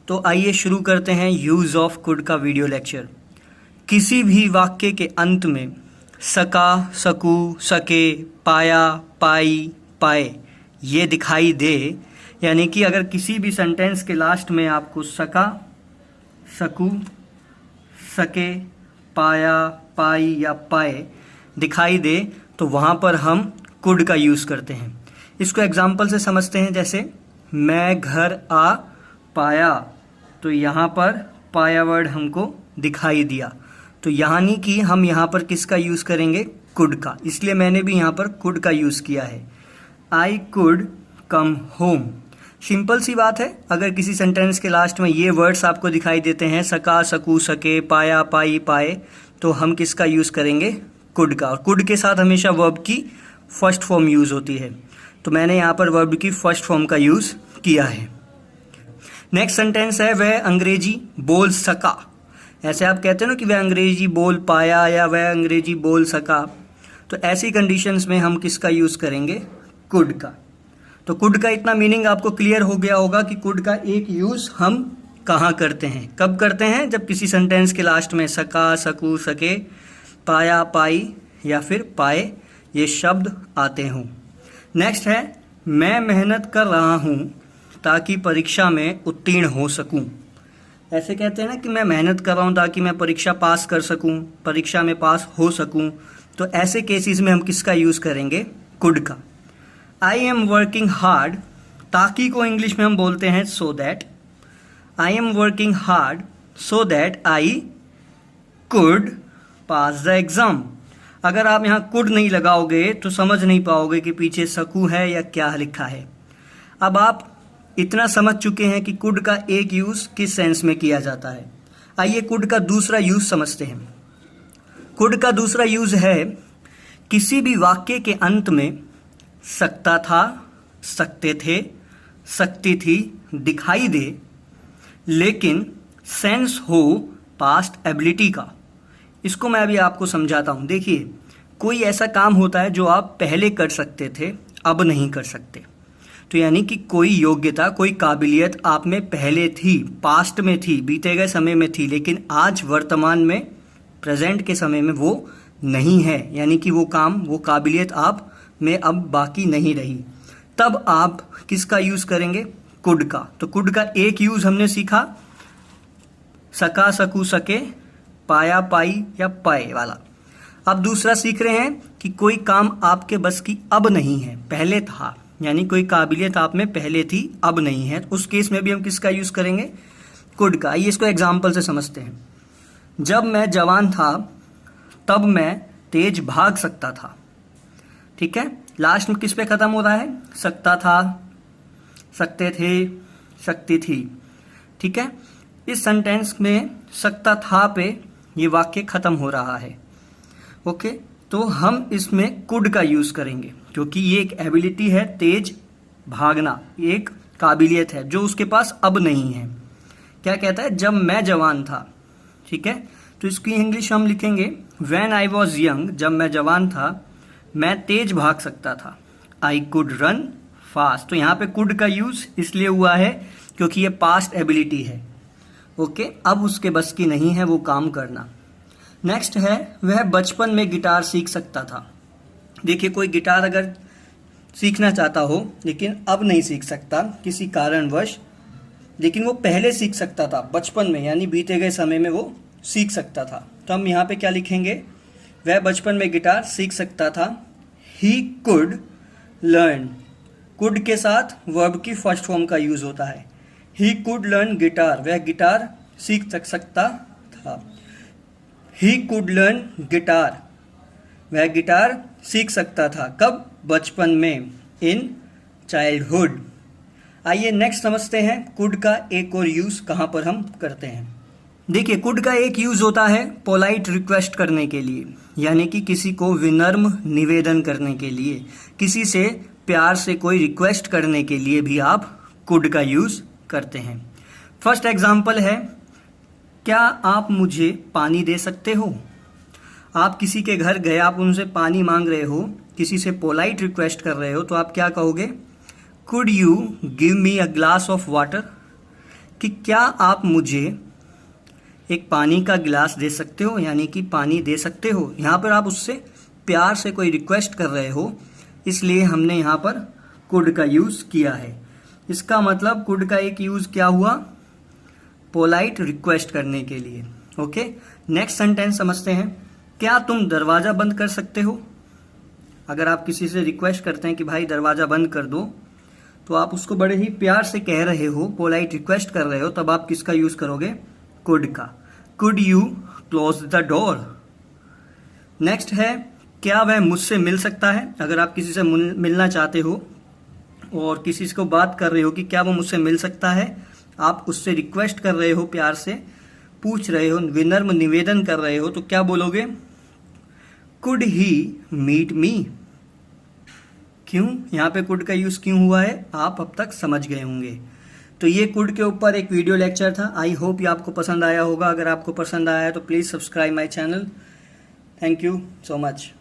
तो आइए शुरू करते हैं यूज़ ऑफ कुड का वीडियो लेक्चर। किसी भी वाक्य के अंत में सका, सकू, सके, पाया, पाई, पाए ये दिखाई दे, यानी कि अगर किसी भी सेंटेंस के लास्ट में आपको सका, सकू, सके, पाया, पाई या पाए दिखाई दे तो वहाँ पर हम कुड का यूज़ करते हैं। इसको एग्जाम्पल से समझते हैं। जैसे मैं घर आ पाया, तो यहाँ पर पाया वर्ड हमको दिखाई दिया, तो यानी कि हम यहाँ पर किसका यूज़ करेंगे? कुड का। इसलिए मैंने भी यहाँ पर कुड का यूज़ किया है। I could come home. Simple सी बात है, अगर किसी सेंटेंस के लास्ट में ये वर्ड्स आपको दिखाई देते हैं सका, सकू, सके, पाया, पाई, पाए, तो हम किसका यूज़ करेंगे? कुड का। और कुड के साथ हमेशा वर्ब की फर्स्ट फॉर्म यूज़ होती है, तो मैंने यहाँ पर वर्ब की फर्स्ट फॉर्म का यूज़ किया है। नेक्स्ट सेंटेंस है वह अंग्रेजी बोल सका। ऐसे आप कहते हो ना कि वह अंग्रेजी बोल पाया या वह अंग्रेजी बोल सका, तो ऐसी कंडीशंस में हम किसका यूज़ करेंगे? कुड का। तो कुड का इतना मीनिंग आपको क्लियर हो गया होगा कि कुड का एक यूज़ हम कहाँ करते हैं, कब करते हैं? जब किसी सेंटेंस के लास्ट में सका, सकू, सके, पाया, पाई या फिर पाए ये शब्द आते हों। नेक्स्ट है मैं मेहनत कर रहा हूँ ताकि परीक्षा में उत्तीर्ण हो सकूँ। ऐसे कहते हैं ना कि मैं मेहनत कर रहा हूँ ताकि मैं परीक्षा पास कर सकूँ, परीक्षा में पास हो सकूँ, तो ऐसे केसेस में हम किसका यूज़ करेंगे? कुड का। आई एम वर्किंग हार्ड, ताकि को इंग्लिश में हम बोलते हैं so that. I am working hard so that I could pass the exam. अगर आप यहाँ कुड नहीं लगाओगे तो समझ नहीं पाओगे कि पीछे सकू है या क्या लिखा है। अब आप इतना समझ चुके हैं कि कुड का एक यूज़ किस सेंस में किया जाता है। आइए कुड का दूसरा यूज़ समझते हैं। कुड का दूसरा यूज़ है किसी भी वाक्य के अंत में सकता था, सकते थे, सकती थी दिखाई दे, लेकिन सेंस हो पास्ट एबिलिटी का। इसको मैं अभी आपको समझाता हूँ। देखिए, कोई ऐसा काम होता है जो आप पहले कर सकते थे, अब नहीं कर सकते। तो यानी कि कोई योग्यता, कोई काबिलियत आप में पहले थी, पास्ट में थी, बीते गए समय में थी, लेकिन आज वर्तमान में, प्रेजेंट के समय में वो नहीं है। यानी कि वो काम, वो काबिलियत आप में अब बाकी नहीं रही। तब आप किसका यूज़ करेंगे? कुड का। तो कुड का एक यूज़ हमने सीखा सका, सकू, सके, पाया, पाई या पाए वाला। अब दूसरा सीख रहे हैं कि कोई काम आपके बस की अब नहीं है, पहले था, यानी कोई काबिलियत आप में पहले थी, अब नहीं है। उस केस में भी हम किसका यूज़ करेंगे? कुड का। आइए इसको एग्जाम्पल से समझते हैं। जब मैं जवान था तब मैं तेज भाग सकता था। ठीक है, लास्ट में किस पे ख़त्म हो रहा है? सकता था, सकते थे, सकती थी। ठीक है, इस सेंटेंस में सकता था पे ये वाक्य ख़त्म हो रहा है। ओके, तो हम इसमें कुड का यूज़ करेंगे क्योंकि ये एक एबिलिटी है, तेज भागना एक काबिलियत है जो उसके पास अब नहीं है। क्या कहता है? जब मैं जवान था। ठीक है, तो इसकी इंग्लिश हम लिखेंगे व्हेन आई वॉज यंग। जब मैं जवान था मैं तेज भाग सकता था। I could run fast. तो यहाँ पे कुड का यूज़ इसलिए हुआ है क्योंकि ये पास्ट एबिलिटी है। ओके, अब उसके बस की नहीं है वो काम करना। नेक्स्ट है वह बचपन में गिटार सीख सकता था। देखिए, कोई गिटार अगर सीखना चाहता हो लेकिन अब नहीं सीख सकता किसी कारणवश, लेकिन वो पहले सीख सकता था बचपन में, यानी बीते गए समय में वो सीख सकता था, तो हम यहाँ पे क्या लिखेंगे? वह बचपन में गिटार सीख सकता था। He could learn. कुड के साथ वर्ब की फर्स्ट फॉर्म का यूज़ होता है। He could learn guitar. वह गिटार सीख सकता था। He could learn guitar. वह गिटार सीख सकता था। कब? बचपन में, इन चाइल्डहुड। आइए नेक्स्ट समझते हैं कुड का एक और यूज़ कहाँ पर हम करते हैं। देखिए, कुड का एक यूज़ होता है पोलाइट रिक्वेस्ट करने के लिए, यानी कि किसी को विनम्र निवेदन करने के लिए, किसी से प्यार से कोई रिक्वेस्ट करने के लिए भी आप कुड का यूज़ करते हैं। फर्स्ट एग्जाम्पल है क्या आप मुझे पानी दे सकते हो। आप किसी के घर गए, आप उनसे पानी मांग रहे हो, किसी से पोलाइट रिक्वेस्ट कर रहे हो, तो आप क्या कहोगे? Could you give me a glass of water. कि क्या आप मुझे एक पानी का गिलास दे सकते हो, यानी कि पानी दे सकते हो। यहाँ पर आप उससे प्यार से कोई रिक्वेस्ट कर रहे हो, इसलिए हमने यहाँ पर कुड का यूज़ किया है। इसका मतलब कुड का एक यूज़ क्या हुआ, पोलाइट रिक्वेस्ट करने के लिए। ओके, नेक्स्ट सेंटेंस समझते हैं। क्या तुम दरवाज़ा बंद कर सकते हो। अगर आप किसी से रिक्वेस्ट करते हैं कि भाई दरवाज़ा बंद कर दो, तो आप उसको बड़े ही प्यार से कह रहे हो, पोलाइट रिक्वेस्ट कर रहे हो, तब आप किसका यूज़ करोगे, कुड का। Could you close the door. Next है, क्या वह मुझसे मिल सकता है। अगर आप किसी से मिलना चाहते हो और किसी को बात कर रहे हो कि क्या वो मुझसे मिल सकता है, आप उससे रिक्वेस्ट कर रहे हो, प्यार से पूछ रहे हो, विनम्र निवेदन कर रहे हो, तो क्या बोलोगे, कुड ही मीट मी। क्यों यहाँ पे कुड का यूज़ क्यों हुआ है, आप अब तक समझ गए होंगे। तो ये कुड के ऊपर एक वीडियो लेक्चर था। आई होप ये आपको पसंद आया होगा। अगर आपको पसंद आया है तो please subscribe my channel. Thank you so much.